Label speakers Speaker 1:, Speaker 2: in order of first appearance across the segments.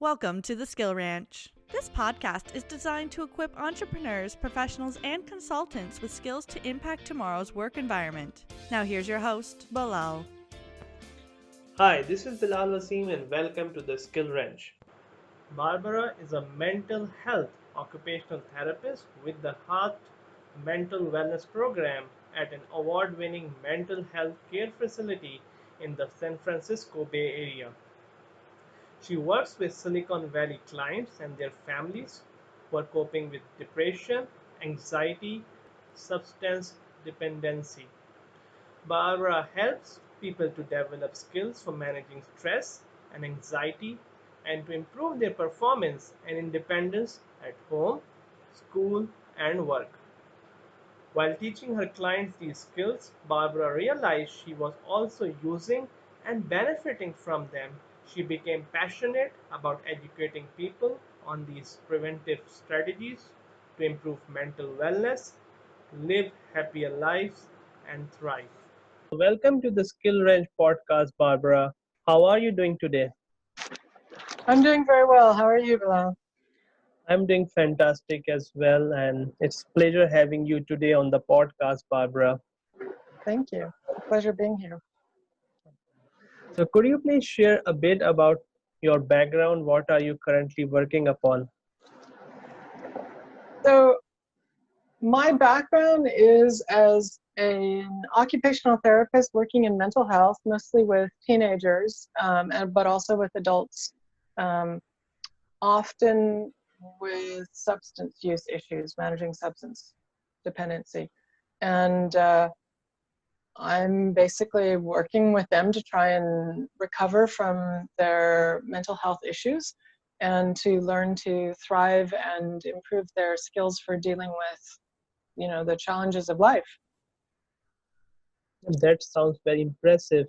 Speaker 1: Welcome to the SkillRanch. This podcast is designed to equip entrepreneurs, professionals, and consultants with skills to impact tomorrow's work environment. Now here's your host, Bilal.
Speaker 2: Hi, this is Bilal Wasim and welcome to the SkillRanch. Barbara is a mental health occupational therapist with the HAERT Mental Wellness Program at an award-winning mental health care facility in the San Francisco Bay Area. She works with Silicon Valley clients and their families who are coping with depression, anxiety, substance dependency. Barbara helps people to develop skills for managing stress and anxiety and to improve their performance and independence at home, school, and work. While teaching her clients these skills, Barbara realized she was also using and benefiting from them. She became passionate about educating people on these preventive strategies to improve mental wellness, live happier lives, and thrive. Welcome to the Skill Range podcast, Barbara. How are you doing today?
Speaker 3: I'm doing very well. How are you, Bilal?
Speaker 2: I'm doing fantastic as well, and it's a pleasure having you today on the podcast, Barbara.
Speaker 3: Thank you. A pleasure being here.
Speaker 2: So, could you please share a bit about your background? What are you currently working upon?
Speaker 3: So, my background is as an occupational therapist working in mental health, mostly with teenagers, but also with adults, often with substance use issues, managing substance dependency. And I'm basically working with them to try and recover from their mental health issues and to learn to thrive and improve their skills for dealing with, the challenges of life.
Speaker 2: That sounds very impressive.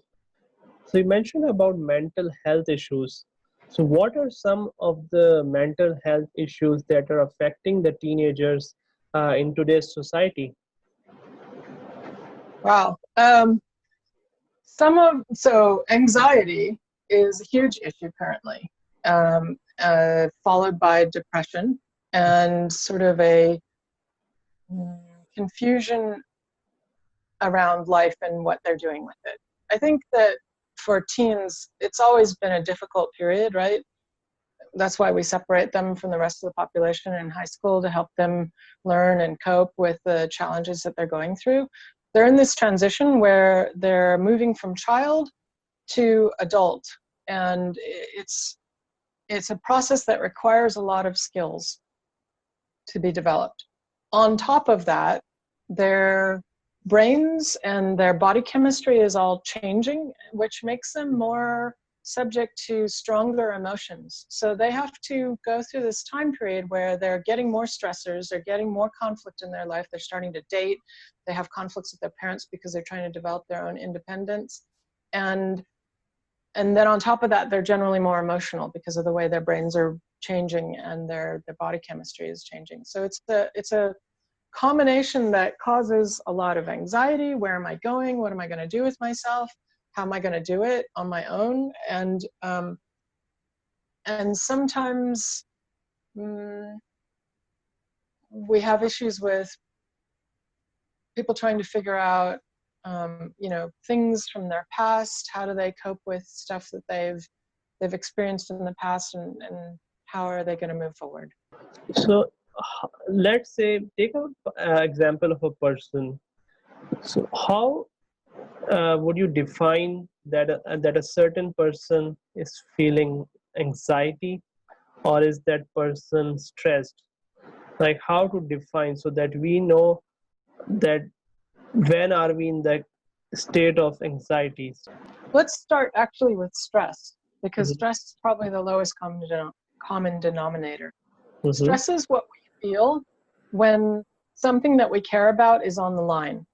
Speaker 2: So, you mentioned about mental health issues. So, what are some of the mental health issues that are affecting the teenagers in today's society?
Speaker 3: Wow. So anxiety is a huge issue currently, followed by depression and sort of a confusion around life and what they're doing with it. I think that for teens, it's always been a difficult period, right? That's why we separate them from the rest of the population in high school to help them learn and cope with the challenges that they're going through. They're in this transition where they're moving from child to adult, and it's a process that requires a lot of skills to be developed. On top of that, their brains and their body chemistry is all changing, which makes them more subject to stronger emotions. So they have to go through this time period where they're getting more stressors, they're getting more conflict in their life, they're starting to date, they have conflicts with their parents because they're trying to develop their own independence. And then on top of that, they're generally more emotional because of the way their brains are changing and their body chemistry is changing. So it's a combination that causes a lot of anxiety. Where am I going? What am I going to do with myself? How am I going to do it on my own? And sometimes we have issues with people trying to figure out, things from their past. How do they cope with stuff that they've experienced in the past, and how are they going to move forward?
Speaker 2: So, let's say, take an example of a person. So, how would you define that a certain person is feeling anxiety, or is that person stressed? Like, how to define so that we know that when are we in that state of anxiety?
Speaker 3: Let's start actually with stress, because
Speaker 2: Mhm.
Speaker 3: stress is probably the lowest common denominator.
Speaker 2: Mhm.
Speaker 3: Stress is what we feel when something that we care about is on the line.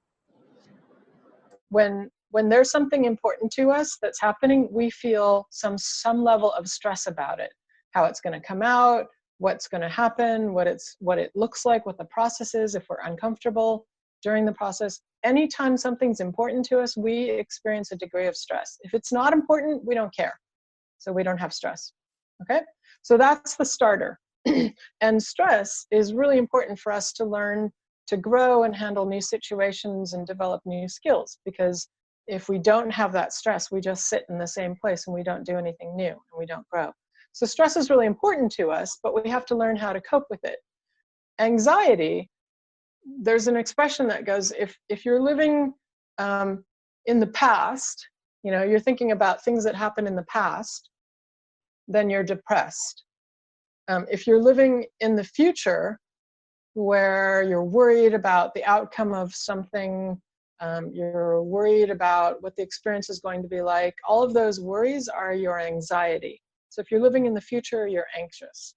Speaker 3: When there's something important to us that's happening, we feel some level of stress about it. How it's going to come out, what's going to happen, what it looks like, what the process is, if we're uncomfortable during the process. Anytime something's important to us, we experience a degree of stress. If it's not important, we don't care. So we don't have stress. Okay, so that's the starter. And stress is really important for us to learn to grow and handle new situations and develop new skills, because if we don't have that stress, we just sit in the same place and we don't do anything new and we don't grow. So stress is really important to us, but we have to learn how to cope with it. Anxiety, there's an expression that goes, if you're living in the past, you know, you're thinking about things that happened in the past, then you're depressed. If you're living in the future, where you're worried about the outcome of something, you're worried about what the experience is going to be like, all of those worries are your anxiety. So if you're living in the future, you're anxious.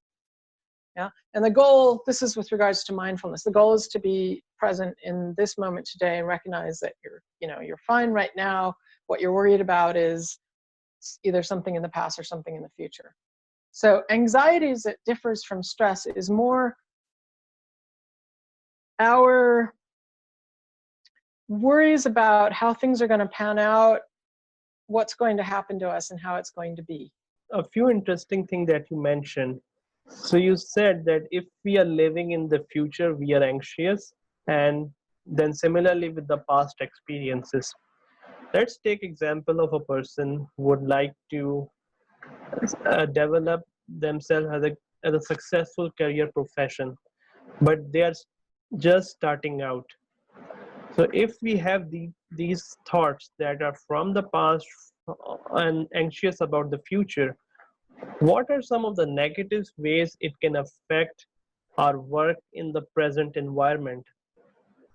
Speaker 3: Yeah, and the goal, this is with regards to mindfulness, the goal is to be present in this moment today and recognize that you're fine right now. What you're worried about is either something in the past or something in the future. So anxiety, as it differs from stress, is more our worries about how things are going to pan out, what's going to happen to us, and how it's going to be.
Speaker 2: A few interesting things that you mentioned. So you said that if we are living in the future, we are anxious, and then similarly with the past experiences. Let's take example of a person who would like to develop themselves as a successful career profession, but they are just starting out. So if we have these thoughts that are from the past and anxious about the future, what are some of the negative ways it can affect our work in the present environment?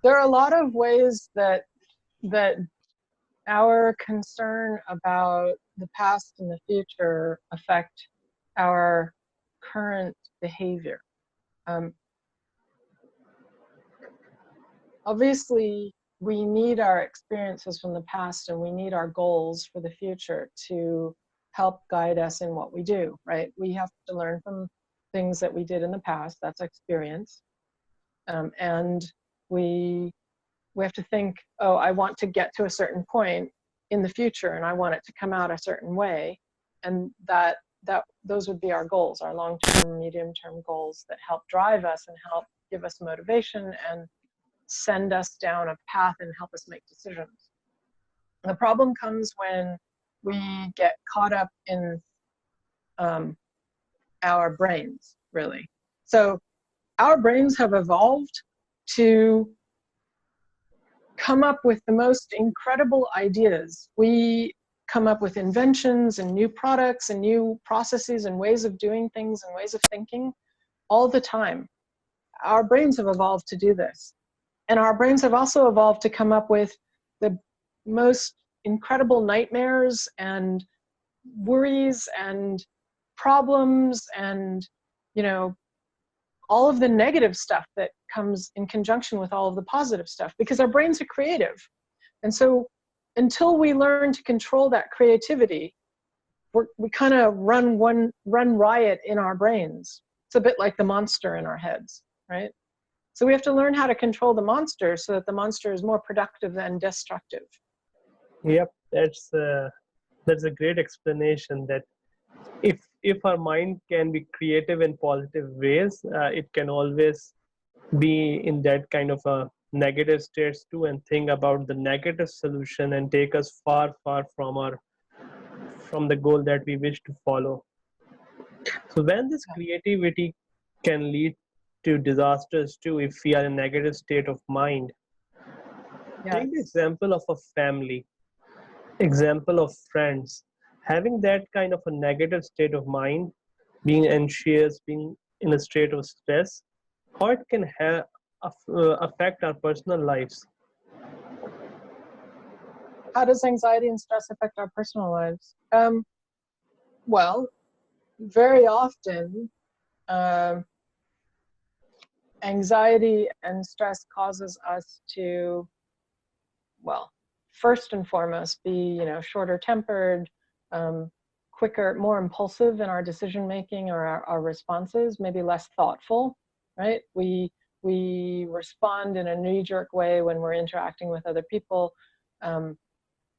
Speaker 3: There are a lot of ways that our concern about the past and the future affect our current behavior. Obviously, we need our experiences from the past and we need our goals for the future to help guide us in what we do, right? We have to learn from things that we did in the past, that's experience. And we have to think, oh, I want to get to a certain point in the future and I want it to come out a certain way. And those would be our goals, our long-term, medium-term goals that help drive us and help give us motivation and send us down a path and help us make decisions. The problem comes when we get caught up in our brains, really. So our brains have evolved to come up with the most incredible ideas. We come up with inventions and new products and new processes and ways of doing things and ways of thinking all the time. Our brains have evolved to do this. And our brains have also evolved to come up with the most incredible nightmares and worries and problems and, all of the negative stuff that comes in conjunction with all of the positive stuff, because our brains are creative. And so until we learn to control that creativity, we kind of run riot in our brains. It's a bit like the monster in our heads, right? So we have to learn how to control the monster so that the monster is more productive than destructive.
Speaker 2: Yep, that's a great explanation. That if our mind can be creative in positive ways, it can always be in that kind of a negative states too, and think about the negative solution and take us far from the goal that we wish to follow. So when this creativity can lead to disasters too, if we are in a negative state of mind.
Speaker 3: Yes.
Speaker 2: Take the example of a family, example of friends. Having that kind of a negative state of mind, being anxious, being in a state of stress, how it can affect our personal lives.
Speaker 3: How does anxiety and stress affect our personal lives? Well, very often, anxiety and stress causes us to, well, first and foremost, be shorter tempered, quicker, more impulsive in our decision making or our responses, maybe less thoughtful, right? We respond in a knee-jerk way when we're interacting with other people,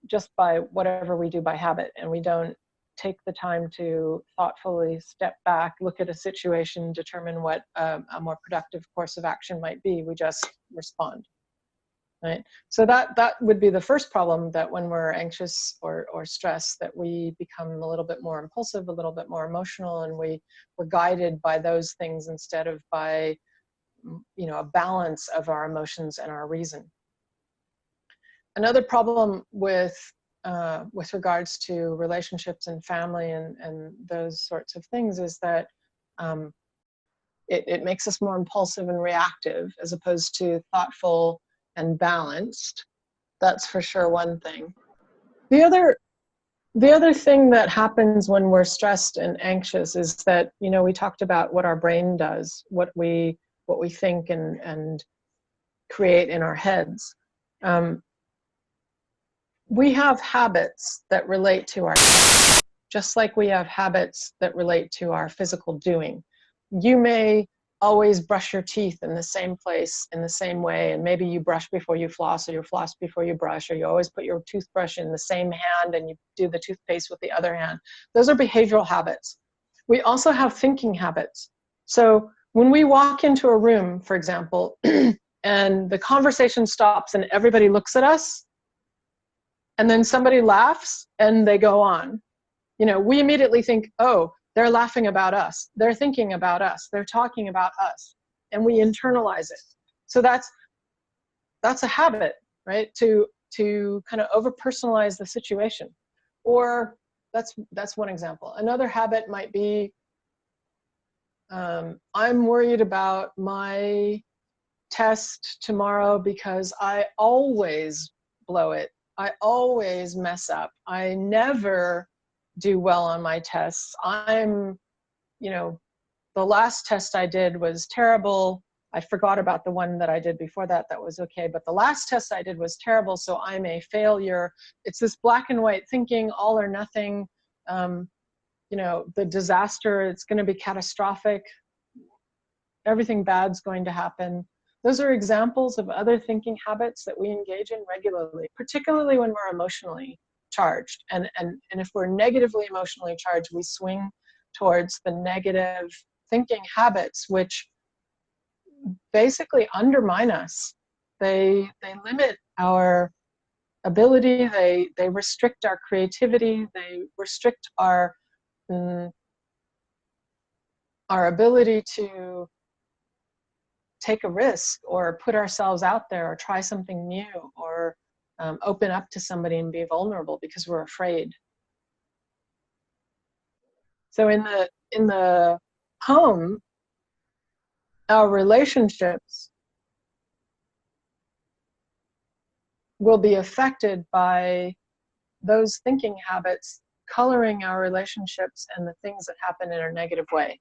Speaker 3: just by whatever we do by habit, and we don't take the time to thoughtfully step back, look at a situation, determine what a more productive course of action might be. We just respond, right? So that would be the first problem, that when we're anxious or stressed, that we become a little bit more impulsive, a little bit more emotional, and we're guided by those things instead of by, you know, a balance of our emotions and our reason. Another problem with regards to relationships and family and those sorts of things is that it makes us more impulsive and reactive as opposed to thoughtful and balanced. That's for sure one thing. The other thing that happens when we're stressed and anxious is that, you know, we talked about what our brain does, what we think and create in our heads. We have habits that relate to our, just like we have habits that relate to our physical doing. You may always brush your teeth in the same place, in the same way, and maybe you brush before you floss, or you floss before you brush, or you always put your toothbrush in the same hand and you do the toothpaste with the other hand. Those are behavioral habits. We also have thinking habits. So when we walk into a room, for example, and the conversation stops and everybody looks at us, and then somebody laughs and they go on, you know, we immediately think, oh, they're laughing about us, they're thinking about us, they're talking about us, and we internalize it. So that's a habit, right? To kind of over-personalize the situation. Or that's one example. Another habit might be, I'm worried about my test tomorrow because I always blow it. I always mess up. I never do well on my tests. You know, the last test I did was terrible. I forgot about the one that I did before that. That was okay. But the last test I did was terrible, so I'm a failure. It's this black and white thinking, all or nothing. You know, the disaster, it's going to be catastrophic. Everything bad's going to happen. Those are examples of other thinking habits that we engage in regularly, particularly when we're emotionally charged. And if we're negatively emotionally charged, we swing towards the negative thinking habits, which basically undermine us. They limit our ability, they restrict our creativity, they restrict our ability to take a risk or put ourselves out there or try something new or open up to somebody and be vulnerable because we're afraid. So in the home, our relationships will be affected by those thinking habits coloring our relationships and the things that happen in a negative way.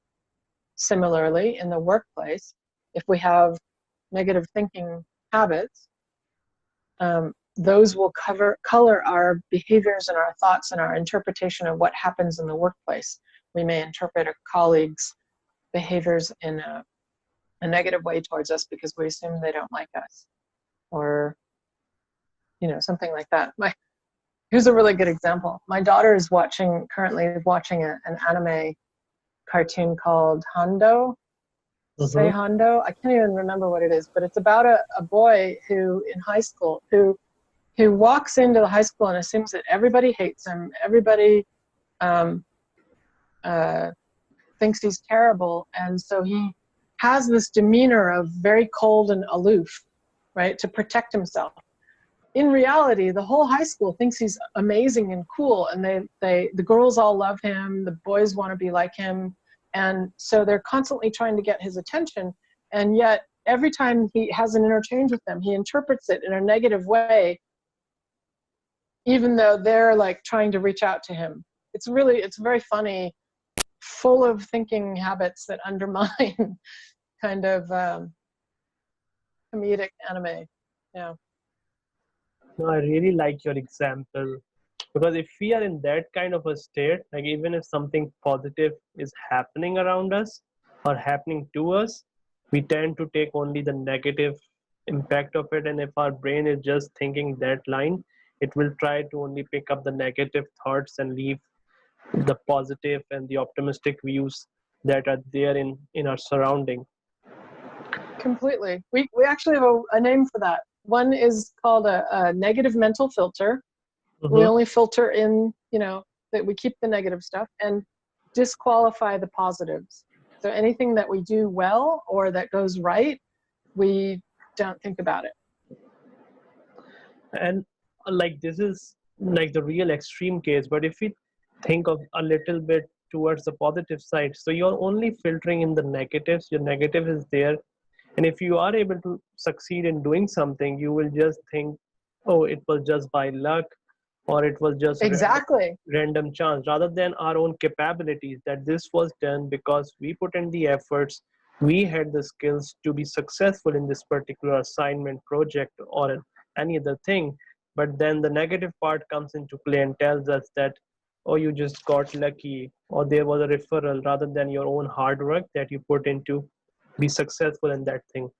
Speaker 3: Similarly, in the workplace, if we have negative thinking habits, those will color our behaviors and our thoughts and our interpretation of what happens in the workplace. We may interpret a colleague's behaviors in a negative way towards us because we assume they don't like us, or, you know, something like that. Here's a really good example. My daughter is currently watching an anime cartoon called Hondo. Say Hondo. I can't even remember what it is, but it's about a boy who in high school who walks into the high school and assumes that everybody hates him, everybody thinks he's terrible, and so he has this demeanor of very cold and aloof, right, to protect himself. In reality, the whole high school thinks he's amazing and cool, and the girls all love him, the boys want to be like him, and so they're constantly trying to get his attention, and yet every time he has an interchange with them, he interprets it in a negative way, even though they're like trying to reach out to him. It's very funny, full of thinking habits that undermine kind of comedic anime. Yeah.
Speaker 2: No, I really like your example, because if we are in that kind of a state, like even if something positive is happening around us or happening to us, we tend to take only the negative impact of it. And if our brain is just thinking that line, it will try to only pick up the negative thoughts and leave the positive and the optimistic views that are there in our surrounding.
Speaker 3: Completely. We actually have a name for that. One is called a negative mental filter. We only filter in, that we keep the negative stuff and disqualify the positives. So anything that we do well or that goes right, we don't think about it.
Speaker 2: And like this is like the real extreme case, but if we think of a little bit towards the positive side, so you're only filtering in the negatives, your negative is there. And if you are able to succeed in doing something, you will just think, oh, it was just by luck, or it was just
Speaker 3: Exactly.
Speaker 2: random chance, rather than our own capabilities, that this was done because we put in the efforts, we had the skills to be successful in this particular assignment, project, or any other thing. But then the negative part comes into play and tells us that, oh, you just got lucky, or there was a referral, rather than your own hard work that you put into be successful in that thing.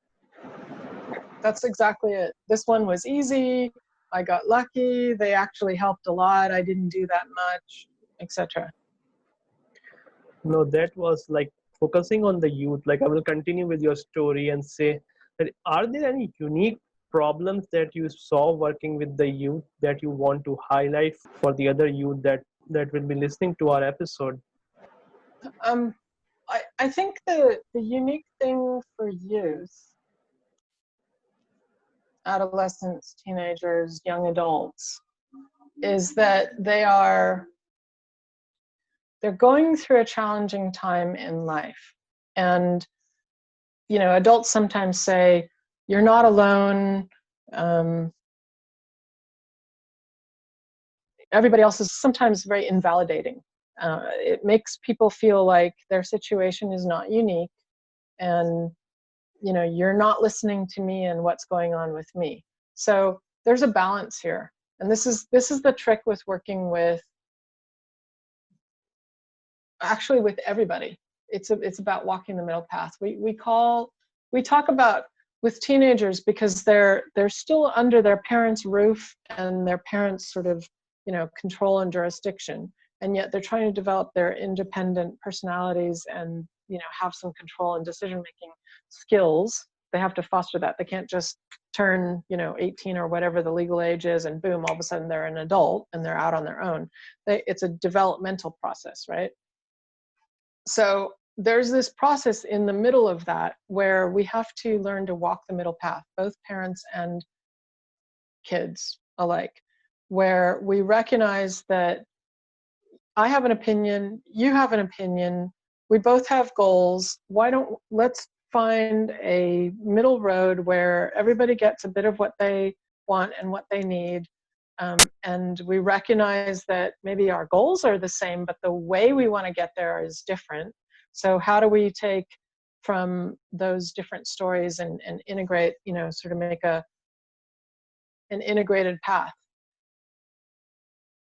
Speaker 3: That's exactly it. This one was easy. I got lucky. They actually helped a lot. I didn't do that much, etc.
Speaker 2: No, that was like focusing on the youth. Like I will continue with your story and say that, are there any unique problems that you saw working with the youth that you want to highlight for the other youth that will be listening to our episode?
Speaker 3: I think the unique thing for youth, adolescents, teenagers, young adults, is that they're going through a challenging time in life. And, adults sometimes say, you're not alone. Everybody else is sometimes very invalidating. It makes people feel like their situation is not unique, and you're not listening to me and what's going on with me. So there's a balance here, and this is the trick with working with everybody. It's about walking the middle path. We talk about with teenagers because they're still under their parents' roof and their parents' sort of control and jurisdiction, and yet they're trying to develop their independent personalities and have some control and decision making skills. They have to foster that. They can't just turn 18 or whatever the legal age is and boom, all of a sudden they're an adult and they're out on their own. It's a developmental process, right? So there's this process in the middle of that where we have to learn to walk the middle path, both parents and kids alike, where we recognize that I have an opinion, you have an opinion, we both have goals. Let's find a middle road where everybody gets a bit of what they want and what they need. And we recognize that maybe our goals are the same, but the way we want to get there is different. So how do we take from those different stories and integrate, sort of make an integrated path?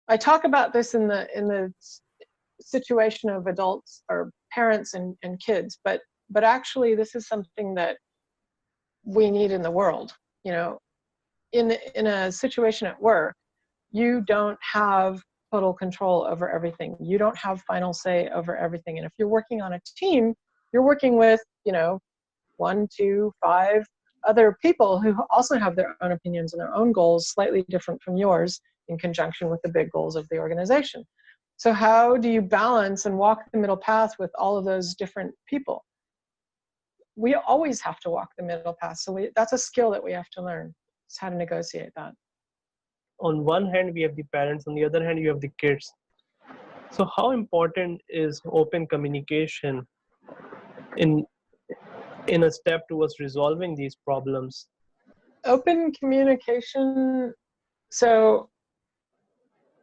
Speaker 3: I talk about this in the situation of adults or parents and kids, but actually this is something that we need in the world. In a situation at work, you don't have total control over everything. You don't have final say over everything. And if you're working on a team, you're working with 1, 2, 5 other people who also have their own opinions and their own goals, slightly different from yours, in conjunction with the big goals of the organization. So how do you balance and walk the middle path with all of those different people? We always have to walk the middle path. So that's a skill that we have to learn. It's how to negotiate that.
Speaker 2: On one hand, we have the parents, on the other hand, you have the kids. So how important is open communication in a step towards resolving these problems?
Speaker 3: Open communication. So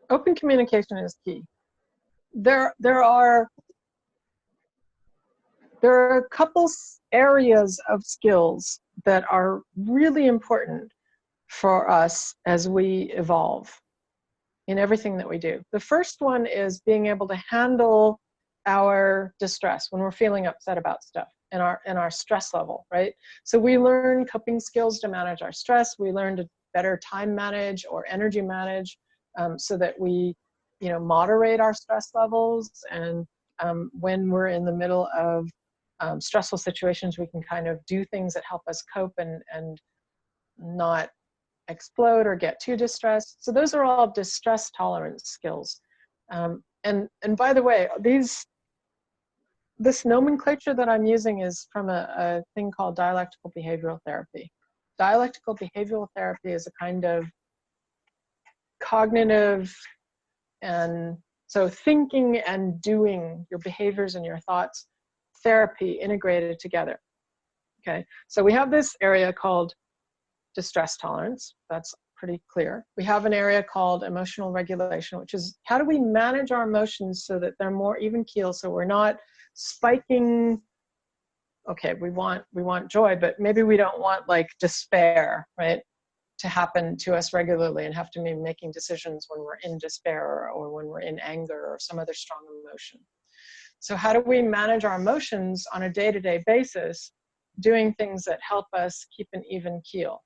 Speaker 3: open communication is key. There are a couple areas of skills that are really important for us as we evolve in everything that we do. The first one is being able to handle our distress when we're feeling upset about stuff and our stress level, right? So we learn coping skills to manage our stress. We learn to better time manage or energy manage so that we moderate our stress levels, and when we're in the middle of stressful situations, we can kind of do things that help us cope and not explode or get too distressed. So those are all distress tolerance skills. And by the way, this nomenclature that I'm using is from a thing called dialectical behavioral therapy. Dialectical behavioral therapy is a kind of cognitive, and so thinking and doing, your behaviors and your thoughts, therapy integrated together. Okay, so we have this area called distress tolerance. That's pretty clear. We have an area called emotional regulation, which is how do we manage our emotions so that they're more even keel, so we're not spiking. Okay, we want joy, but maybe we don't want like despair, right, to happen to us regularly and have to be making decisions when we're in despair or when we're in anger or some other strong emotion. So how do we manage our emotions on a day-to-day basis, doing things that help us keep an even keel?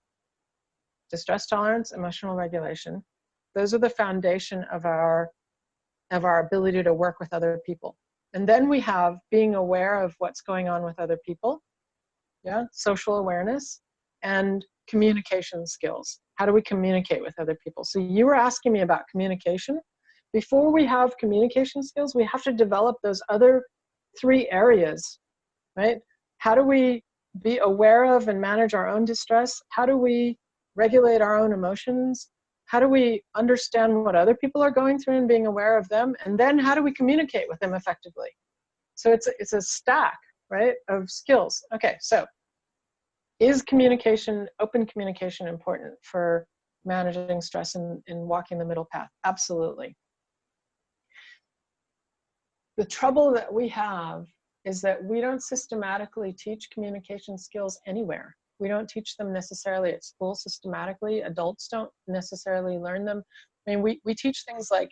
Speaker 3: Distress tolerance, emotional regulation, those are the foundation of our ability to work with other people. And then we have being aware of what's going on with other people, social awareness, and communication skills. How do we communicate with other people? So you were asking me about communication. Before we have communication skills, we have to develop those other 3 areas, right? How do we be aware of and manage our own distress? How do we regulate our own emotions? How do we understand what other people are going through and being aware of them? And then how do we communicate with them effectively? So it's a stack, right, of skills. Okay, so is communication, open communication, important for managing stress and walking the middle path? Absolutely. The trouble that we have is that we don't systematically teach communication skills anywhere. We don't teach them necessarily at school systematically. Adults don't necessarily learn them. I mean, we teach things like,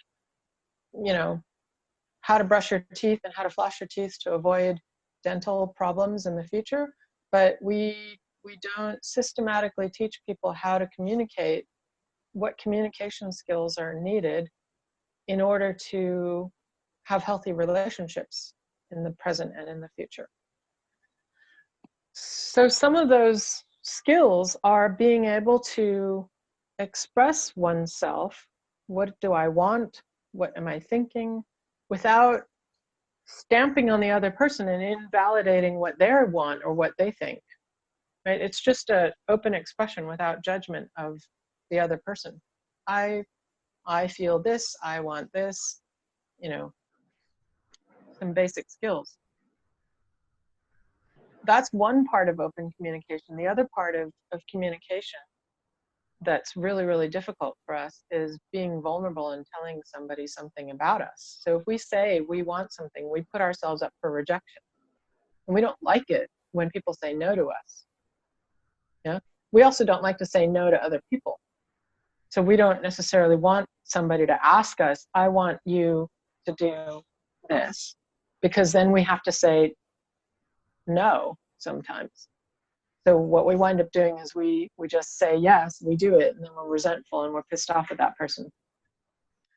Speaker 3: how to brush your teeth and how to floss your teeth to avoid dental problems in the future, but we don't systematically teach people how to communicate, what communication skills are needed in order to have healthy relationships in the present and in the future. So some of those skills are being able to express oneself. What do I want? What am I thinking? Without stamping on the other person and invalidating what they want or what they think. Right? It's just an open expression without judgment of the other person. I feel this, I want this, some basic skills. That's one part of open communication. The other part of communication that's really, really difficult for us is being vulnerable and telling somebody something about us. So if we say we want something, we put ourselves up for rejection. And we don't like it when people say no to us. Yeah. We also don't like to say no to other people. So we don't necessarily want somebody to ask us, I want you to do this, because then we have to say no sometimes. So what we wind up doing is we just say yes, we do it, and then we're resentful and we're pissed off at that person.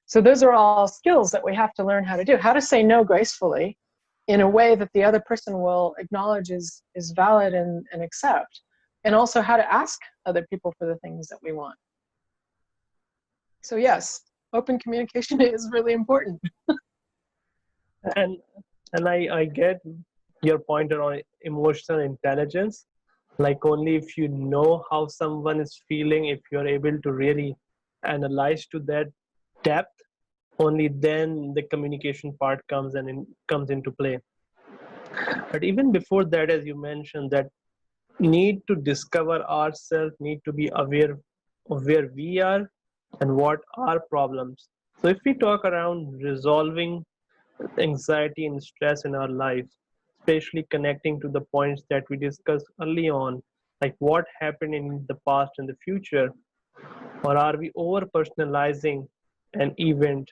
Speaker 3: So those are all skills that we have to learn how to do. How to say no gracefully in a way that the other person will acknowledge is valid and accept. And also how to ask other people for the things that we want. So yes, open communication is really important.
Speaker 2: And I get your point around emotional intelligence. Like only if you know how someone is feeling, if you're able to really analyze to that depth, only then the communication part comes into play. But even before that, as you mentioned, that need to discover ourselves, need to be aware of where we are and what are problems. So if we talk around resolving anxiety and stress in our life, especially connecting to the points that we discussed early on, like what happened in the past and the future, or are we over personalizing an event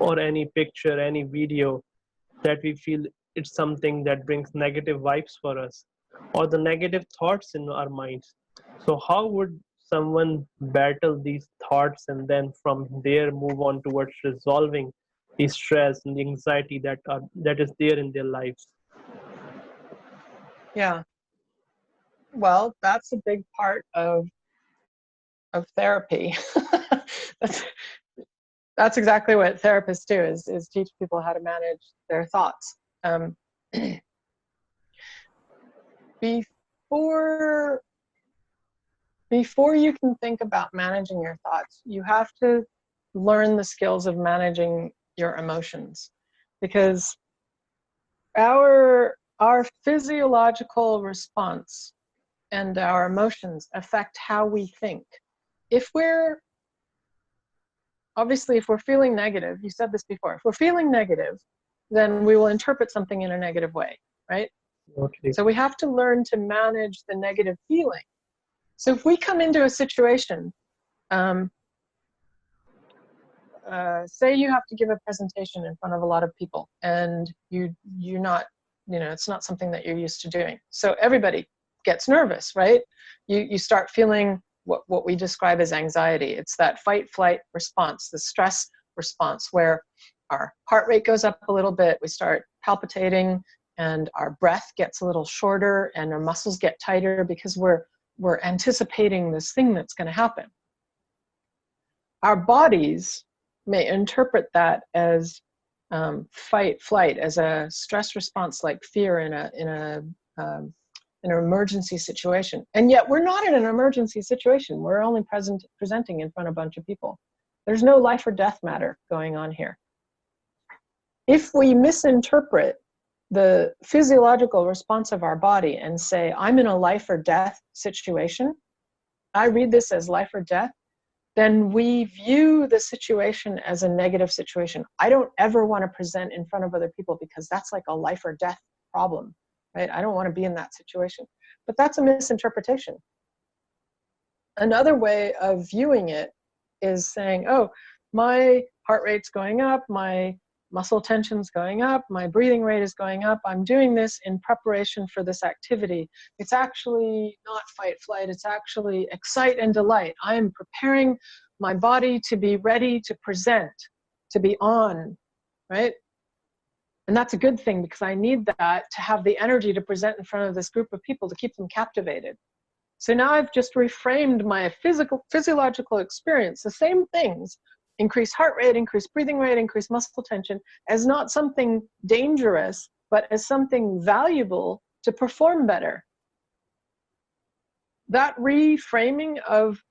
Speaker 2: or any picture, any video that we feel it's something that brings negative vibes for us or the negative thoughts in our minds? So how would someone battle these thoughts and then from there move on towards resolving the stress and the anxiety that is there in their lives?
Speaker 3: Yeah. Well, that's a big part of therapy. that's that's exactly what therapists do, is teach people how to manage their thoughts. Before you can think about managing your thoughts, you have to learn the skills of managing your emotions, because our physiological response and our emotions affect how we think. If we're feeling negative, you said this before, if we're feeling negative, then we will interpret something in a negative way, right?
Speaker 2: Okay.
Speaker 3: So we have to learn to manage the negative feeling. So if we come into a situation, say you have to give a presentation in front of a lot of people, and you're not, it's not something that you're used to doing. So everybody gets nervous, right? You start feeling what we describe as anxiety. It's that fight flight response, the stress response, where our heart rate goes up a little bit, we start palpitating, and our breath gets a little shorter, and our muscles get tighter because we're anticipating this thing that's going to happen. Our bodies may interpret that as fight flight, as a stress response like fear in an emergency situation. And yet we're not in an emergency situation. We're only presenting in front of a bunch of people. There's no life or death matter going on here. If we misinterpret the physiological response of our body and say, I'm in a life or death situation, I read this as life or death, then we view the situation as a negative situation. I don't ever want to present in front of other people because that's like a life or death problem, right? I don't want to be in that situation. But that's a misinterpretation. Another way of viewing it is saying, oh, my heart rate's going up, my muscle tension's going up, my breathing rate is going up, I'm doing this in preparation for this activity. It's actually not fight flight, it's actually excite and delight. I am preparing my body to be ready to present, to be on, right? And that's a good thing, because I need that to have the energy to present in front of this group of people, to keep them captivated. So now I've just reframed my physiological experience, the same things, increased heart rate, increased breathing rate, increased muscle tension, as not something dangerous, but as something valuable to perform better. That reframing of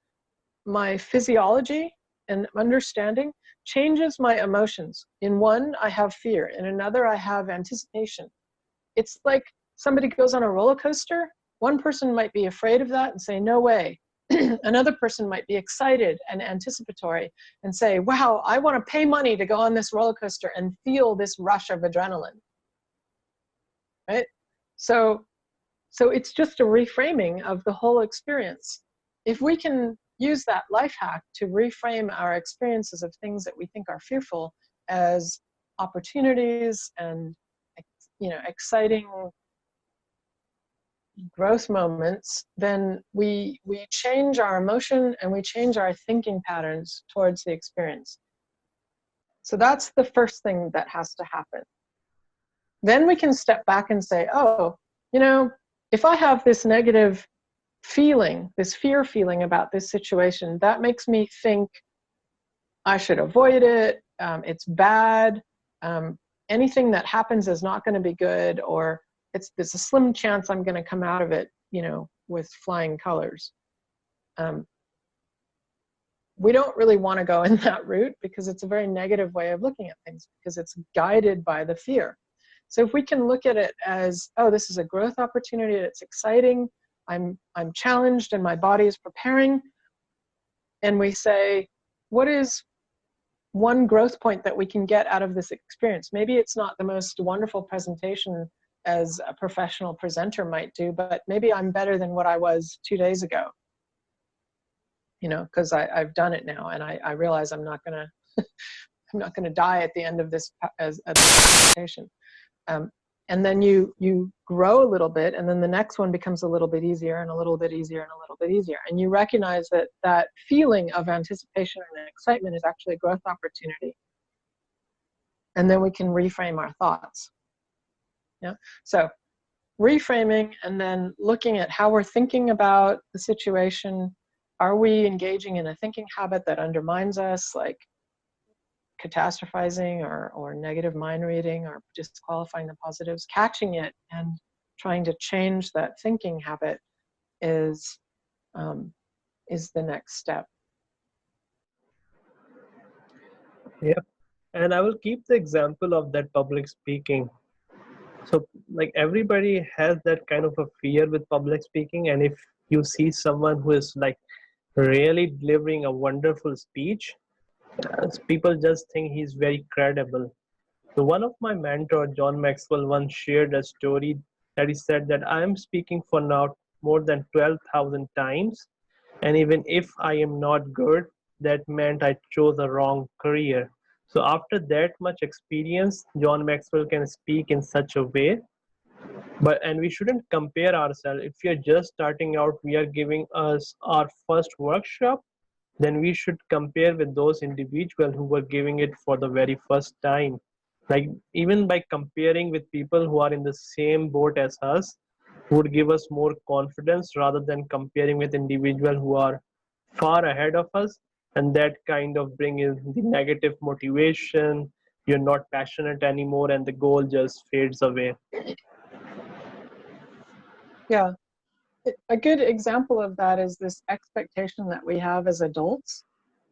Speaker 3: my physiology and understanding changes my emotions. In one, I have fear. In another, I have anticipation. It's like somebody goes on a roller coaster. One person might be afraid of that and say, no way. Another person might be excited and anticipatory and say, wow, I want to pay money to go on this roller coaster and feel this rush of adrenaline, right? So it's just a reframing of the whole experience. If we can use that life hack to reframe our experiences of things that we think are fearful as opportunities and, exciting growth moments, then we change our emotion and we change our thinking patterns towards the experience. So that's the first thing that has to happen. Then we can step back and say, oh, if I have this negative feeling, this fear feeling about this situation, that makes me think I should avoid it, it's bad, anything that happens is not going to be good, or it's a slim chance I'm going to come out of it, with flying colors. We don't really want to go in that route, because it's a very negative way of looking at things, because it's guided by the fear. So if we can look at it as, oh, this is a growth opportunity, it's exciting, I'm challenged and my body is preparing, and we say, what is one growth point that we can get out of this experience? Maybe it's not the most wonderful presentation as a professional presenter might do, but maybe I'm better than what I was 2 days ago, because I've done it now, and I realize I'm not gonna die at the end of this as a presentation. And then you grow a little bit, and then the next one becomes a little bit easier and a little bit easier and a little bit easier. And you recognize that that feeling of anticipation and excitement is actually a growth opportunity. And then we can reframe our thoughts. Yeah. So reframing, and then looking at how we're thinking about the situation. Are we engaging in a thinking habit that undermines us, like catastrophizing or negative mind reading or disqualifying the positives? Catching it and trying to change that thinking habit is the next step.
Speaker 2: Yeah. And I will keep the example of that public speaking. So, like, everybody has that kind of a fear with public speaking. And if you see someone who is like really delivering a wonderful speech, people just think he's very credible. So one of my mentor, John Maxwell, once shared a story that he said that I am speaking for now more than 12,000 times. And even if I am not good, that meant I chose a wrong career. So after that much experience, John Maxwell can speak in such a way. And we shouldn't compare ourselves. If we are just starting out, we are giving us our first workshop, then we should compare with those individuals who were giving it for the very first time. Like, even by comparing with people who are in the same boat as us, would give us more confidence rather than comparing with individuals who are far ahead of us. And that kind of bring in the negative motivation. You're not passionate anymore, and the goal just fades away.
Speaker 3: Yeah. A good example of that is this expectation that we have as adults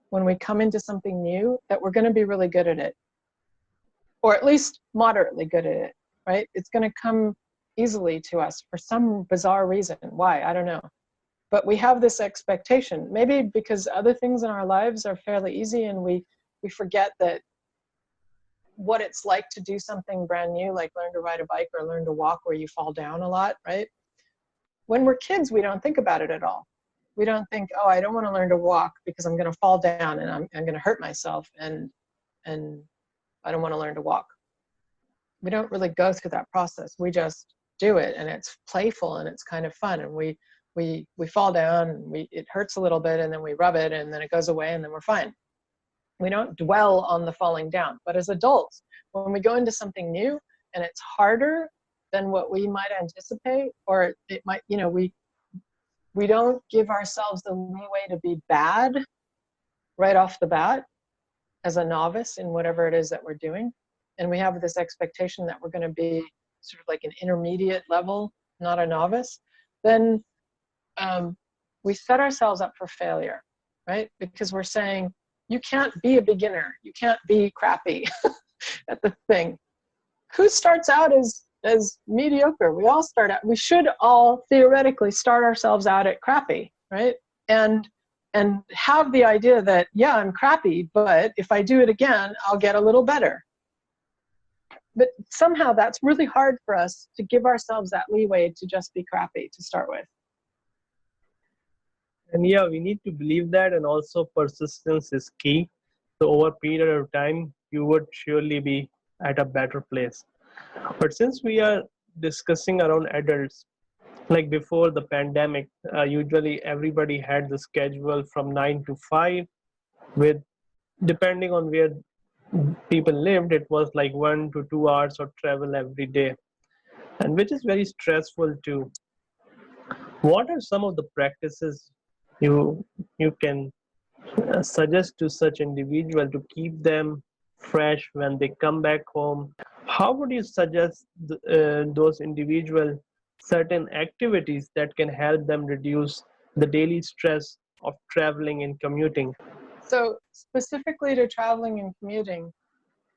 Speaker 3: when we come into something new, that we're going to be really good at it, or at least moderately good at it, right? It's going to come easily to us for some bizarre reason. Why? I don't know. But we have this expectation, maybe because other things in our lives are fairly easy, and we forget that what it's like to do something brand new, like learn to ride a bike or learn to walk, where you fall down a lot, right? When we're kids, we don't think about it at all. We don't think, oh, I don't want to learn to walk because I'm going to fall down and I'm going to hurt myself, and I don't want to learn to walk. We don't really go through that process. We just do it, and it's playful and it's kind of fun. And we fall down, and it hurts a little bit, and then we rub it, and then it goes away, and then we're fine. We don't dwell on the falling down. But as adults, when we go into something new and it's harder than what we might anticipate, or it might, we don't give ourselves the leeway to be bad right off the bat as a novice in whatever it is that we're doing. And we have this expectation that we're going to be sort of like an intermediate level, not a novice. Then we set ourselves up for failure, right? Because we're saying, you can't be a beginner. You can't be crappy at the thing. Who starts out as mediocre? We all start out, we should all theoretically start ourselves out at crappy, right? And have the idea that, yeah, I'm crappy, but if I do it again, I'll get a little better. But somehow that's really hard for us to give ourselves that leeway to just be crappy to start with.
Speaker 2: And yeah, we need to believe that, and also persistence is key. So over a period of time, you would surely be at a better place. But since we are discussing around adults, like before the pandemic, usually everybody had the schedule from 9 to 5, with, depending on where people lived, it was like 1 to 2 hours of travel every day, and which is very stressful too. What are some of the practices you can suggest to such individual to keep them fresh when they come back home? How would you suggest those individual certain activities that can help them reduce the daily stress of traveling and commuting?
Speaker 3: So specifically to traveling and commuting,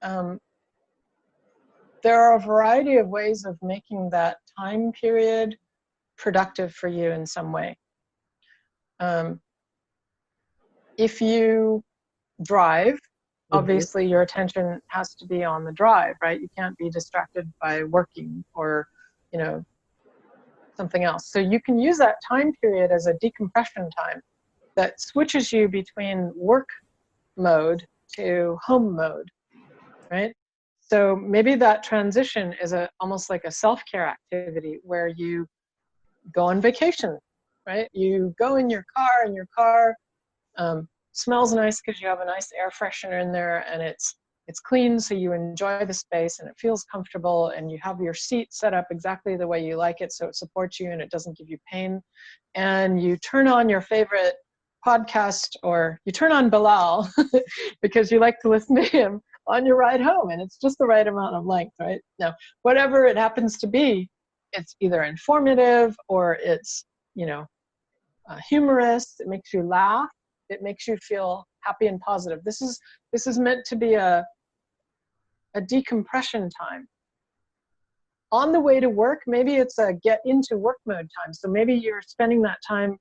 Speaker 3: there are a variety of ways of making that time period productive for you in some way. If you drive, obviously your attention has to be on the drive, right? You can't be distracted by working or, something else. So you can use that time period as a decompression time that switches you between work mode to home mode, right? So maybe that transition is almost like a self-care activity where you go on vacation, right? You go in your car, and your car smells nice because you have a nice air freshener in there, and it's clean, so you enjoy the space and it feels comfortable, and you have your seat set up exactly the way you like it so it supports you and it doesn't give you pain. And you turn on your favorite podcast, or you turn on Bilal because you like to listen to him on your ride home, and it's just the right amount of length, right? Now, whatever it happens to be, it's either informative or it's, humorous. It makes you laugh. It makes you feel happy and positive. This is meant to be a decompression time. On the way to work, maybe it's a get into work mode time. So maybe you're spending that time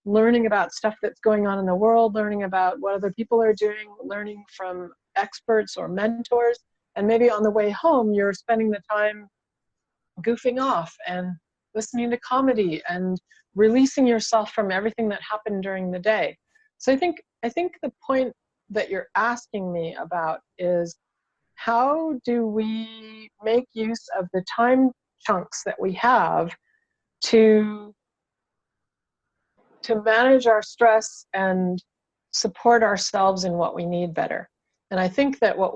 Speaker 3: learning about stuff that's going on in the world, learning about what other people are doing, learning from experts or mentors. And maybe on the way home, you're spending the time goofing off and listening to comedy and releasing yourself from everything that happened during the day. So I think the point that you're asking me about is, how do we make use of the time chunks that we have to manage our stress and support ourselves in what we need better? And I think that what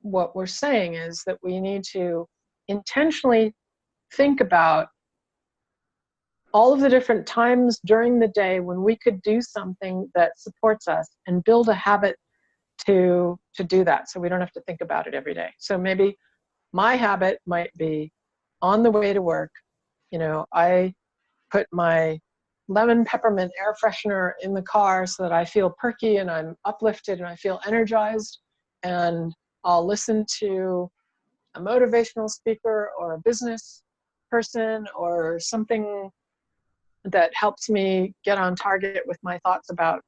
Speaker 3: we're saying is that we need to intentionally think about all of the different times during the day when we could do something that supports us, and build a habit to do that, so we don't have to think about it every day. So maybe my habit might be, on the way to work, I put my lemon peppermint air freshener in the car so that I feel perky and I'm uplifted and I feel energized, and I'll listen to a motivational speaker or a business person or something that helps me get on target with my thoughts about,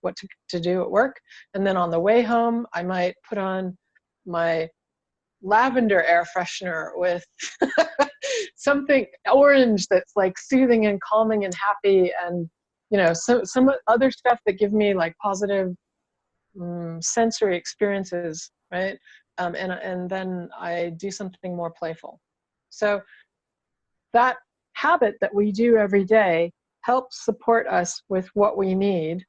Speaker 3: what to do at work. And then on the way home, I might put on my lavender air freshener with something orange that's like soothing and calming and happy, and some other stuff that give me like positive sensory experiences, right? And then I do something more playful. So that habit that we do every day helps support us with what we need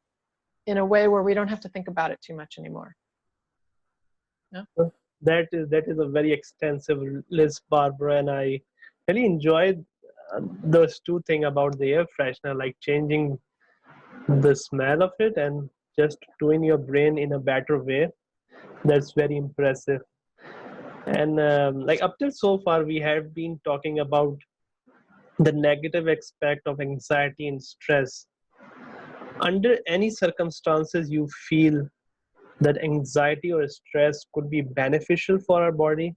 Speaker 3: in a way where we don't have to think about it too much anymore. Yeah?
Speaker 2: That is a very extensive list, Barbara, and I really enjoyed those two things about the air freshener, like changing the smell of it and just doing your brain in a better way. That's very impressive. And like up till so far, we have been talking about the negative aspect of anxiety and stress. Under any circumstances you feel that anxiety or stress could be beneficial for our body?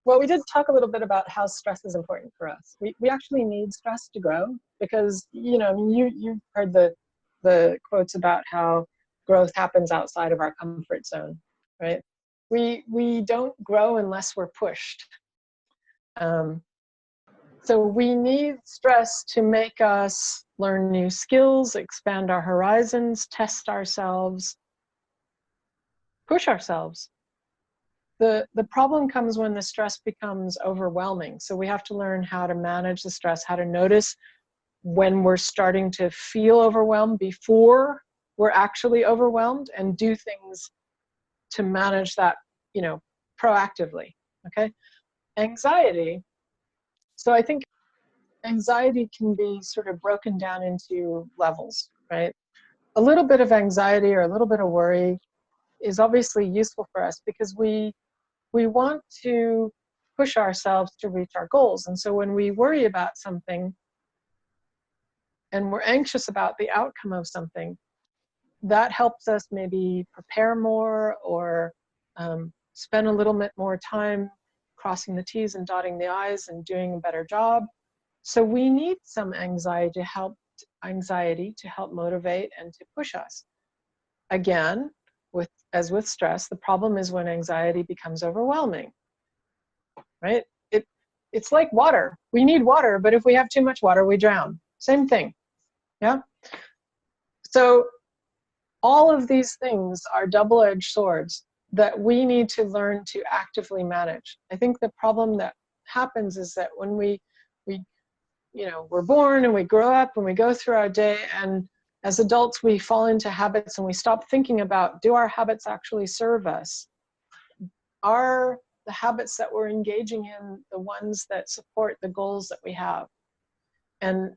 Speaker 3: Well, we did talk a little bit about how stress is important for us. We actually need stress to grow, because you've heard the quotes about how growth happens outside of our comfort zone, right? We don't grow unless we're pushed. So we need stress to make us learn new skills, expand our horizons, test ourselves, push ourselves. The problem comes when the stress becomes overwhelming. So we have to learn how to manage the stress, how to notice when we're starting to feel overwhelmed before we're actually overwhelmed, and do things to manage that, proactively, okay? Anxiety. So I think anxiety can be sort of broken down into levels, right? A little bit of anxiety or a little bit of worry is obviously useful for us, because we want to push ourselves to reach our goals. And so when we worry about something and we're anxious about the outcome of something, that helps us maybe prepare more, or spend a little bit more time crossing the T's and dotting the I's and doing a better job. So we need some anxiety to help motivate and to push us. Again, as with stress, the problem is when anxiety becomes overwhelming, right? It's like water. We need water, but if we have too much water, we drown. Same thing, yeah? So all of these things are double-edged swords. that we need to learn to actively manage. I think the problem that happens is that when we're born and we grow up and we go through our day, and as adults we fall into habits and we stop thinking about, do our habits actually serve us? Are the habits that we're engaging in the ones that support the goals that we have? And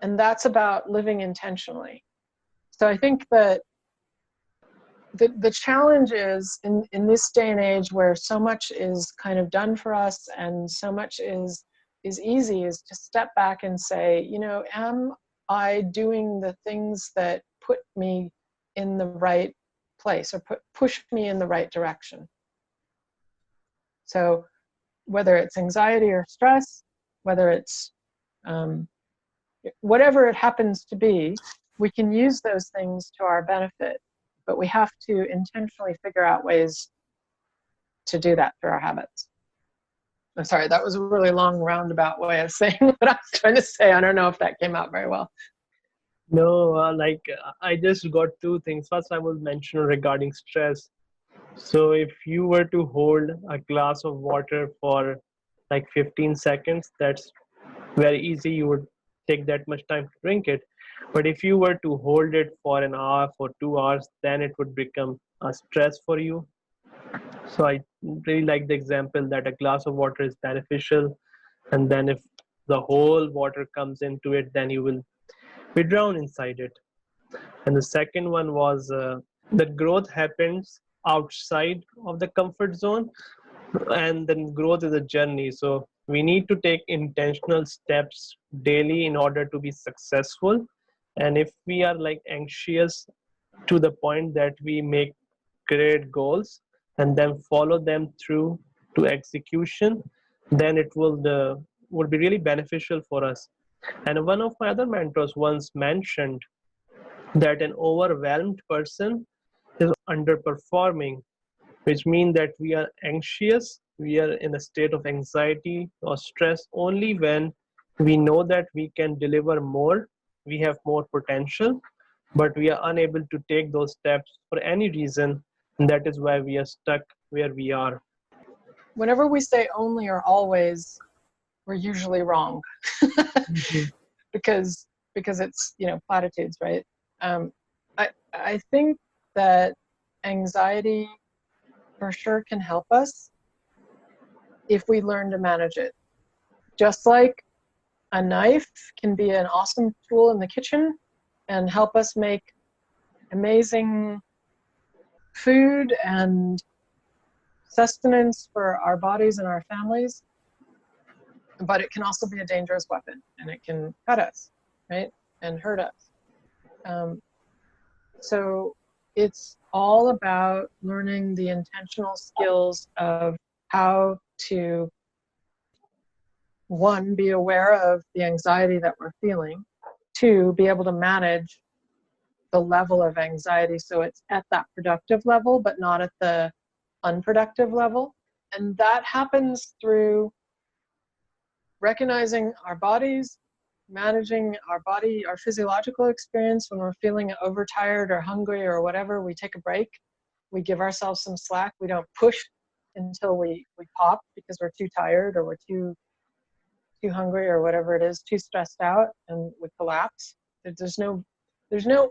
Speaker 3: that's about living intentionally. So I think that the challenge is in this day and age where so much is kind of done for us and so much is easy, is to step back and say, am I doing the things that put me in the right place or push me in the right direction? So whether it's anxiety or stress, whether it's whatever it happens to be, we can use those things to our benefit, but we have to intentionally figure out ways to do that through our habits. I'm sorry, that was a really long roundabout way of saying what I was trying to say. I don't know if that came out very well.
Speaker 2: No, I just got two things. First, I will mention regarding stress. So if you were to hold a glass of water for like 15 seconds, that's very easy. You would take that much time to drink it. But if you were to hold it for an hour, for 2 hours, then it would become a stress for you. So I really like the example that a glass of water is beneficial. And then if the whole water comes into it, then you will be drowned inside it. And the second one was that growth happens outside of the comfort zone, and then growth is a journey. So we need to take intentional steps daily in order to be successful. And if we are like anxious to the point that we make great goals and then follow them through to execution, then it would be really beneficial for us. And one of my other mentors once mentioned that an overwhelmed person is underperforming, which means that we are anxious, we are in a state of anxiety or stress only when we know that we can deliver more, we have more potential, but we are unable to take those steps for any reason. And that is why we are stuck where we are.
Speaker 3: Whenever we say only or always, we're usually wrong. because it's platitudes, right? I think that anxiety for sure can help us if we learn to manage it. Just like a knife can be an awesome tool in the kitchen and help us make amazing food and sustenance for our bodies and our families, but it can also be a dangerous weapon and it can cut us, right, and hurt us. So it's all about learning the intentional skills of how to, one, be aware of the anxiety that we're feeling, two, be able to manage the level of anxiety so it's at that productive level but not at the unproductive level. And that happens through recognizing our bodies, managing our body, our physiological experience. When we're feeling overtired or hungry or whatever, we take a break. We give ourselves some slack. We don't push until we pop because we're too tired or we're too hungry or whatever it is, too stressed out, and we collapse. There's no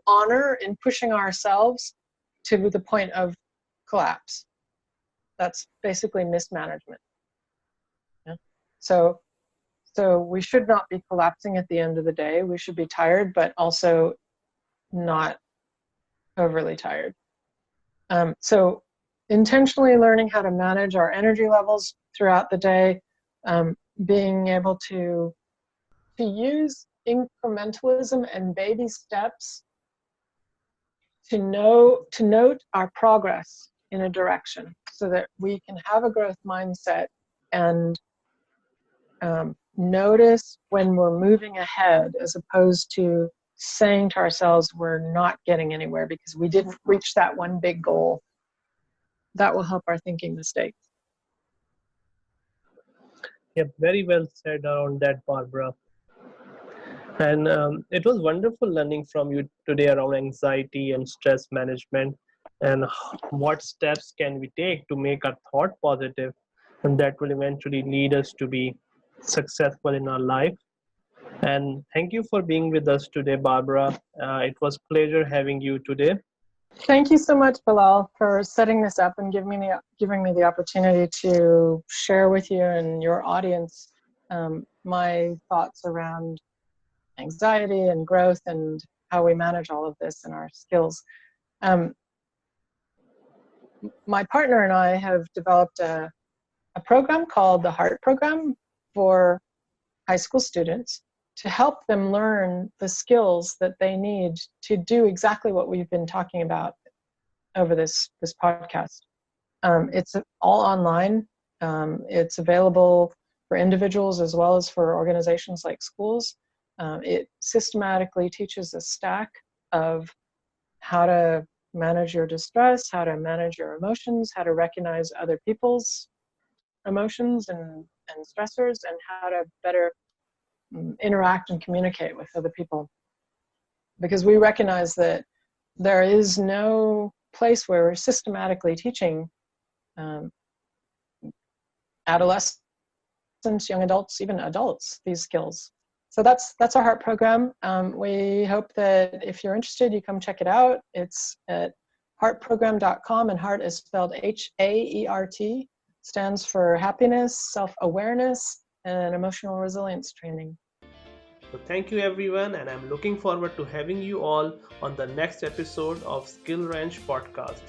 Speaker 3: honor in pushing ourselves to the point of collapse. That's basically mismanagement. Yeah? So we should not be collapsing at the end of the day. We should be tired, but also not overly tired. So intentionally learning how to manage our energy levels throughout the day, being able to use incrementalism and baby steps to note our progress in a direction so that we can have a growth mindset and notice when we're moving ahead as opposed to saying to ourselves we're not getting anywhere because we didn't reach that one big goal. That will help our thinking mistakes.
Speaker 2: Yeah, very well said around that, Barbara. And it was wonderful learning from you today around anxiety and stress management. and what steps can we take to make our thought positive, and that will eventually lead us to be successful in our life. And thank you for being with us today, Barbara. It was pleasure having you today.
Speaker 3: Thank you so much, Bilal, for setting this up and giving me the opportunity to share with you and your audience my thoughts around anxiety and growth and how we manage all of this and our skills. My partner and I have developed a program called the HAERT program for high school students to help them learn the skills that they need to do exactly what we've been talking about over this podcast. It's all online. It's available for individuals as well as for organizations like schools. It systematically teaches a stack of how to manage your distress, how to manage your emotions, how to recognize other people's emotions and stressors, and how to better interact and communicate with other people. Because we recognize that there is no place where we're systematically teaching adolescents, young adults, even adults, these skills. So that's our HAERT program. We hope that if you're interested, you come check it out. It's at heartprogram.com, and HAERT is spelled HAERT, stands for happiness, self-awareness, and emotional resilience training.
Speaker 2: So thank you everyone, and I'm looking forward to having you all on the next episode of SkillRanch podcast.